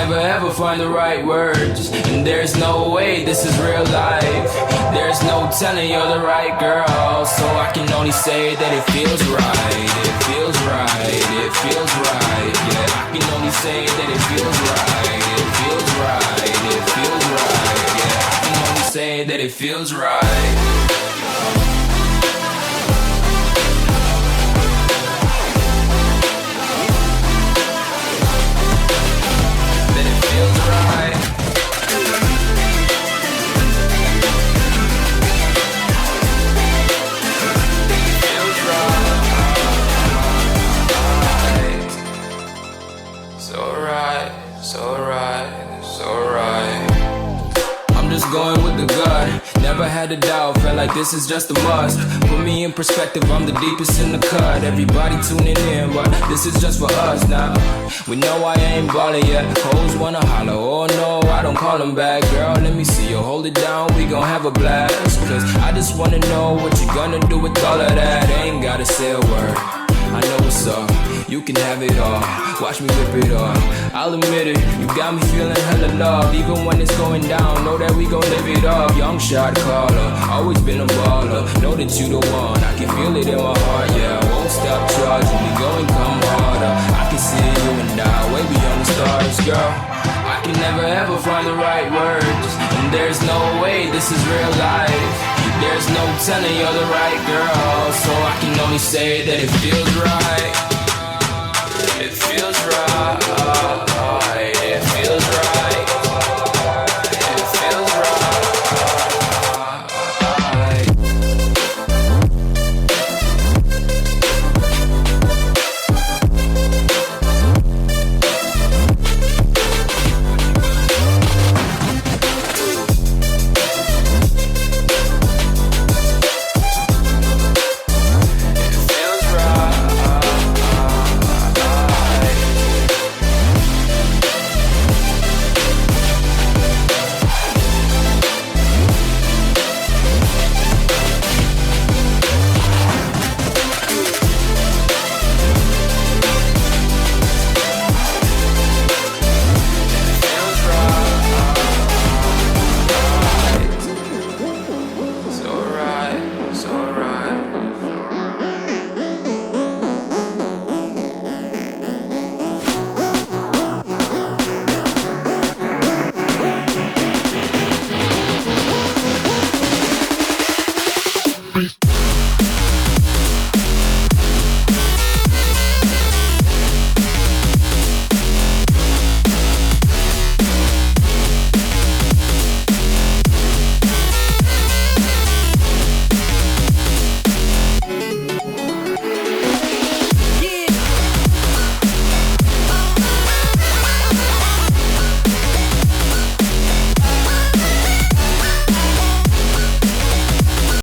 never ever find the right words, and there's no way this is real life. There's no telling you're the right girl, so I can only say that it feels right. It feels right, it feels right. Yeah, I can only say that it feels right. It feels right, it feels right. Yeah, I can only say that it feels right. Going with the gut, never had a doubt, felt like this is just a must. Put me in perspective, I'm the deepest in the cut. Everybody tuning in, but this is just for us now. We know I ain't ballin' yet, hoes wanna holler, oh no, I don't call them back. Girl, let me see you hold it down, we gon' have a blast. Cause I just wanna know what you gonna do with all of that. Ain't gotta say a word, I know what's up, you can have it all. Watch me rip it off, I'll admit it, you got me feeling hella loved. Even when it's going down, know that we gon' live it up. Young shot caller, always been a baller. Know that you the one, I can feel it in my heart. Yeah, I won't stop charging me, go and come harder. I can see you and I, way beyond the stars, girl. I can never ever find the right words, and there's no way this is real life. There's no telling you're the right girl, so I can only say that it feels right.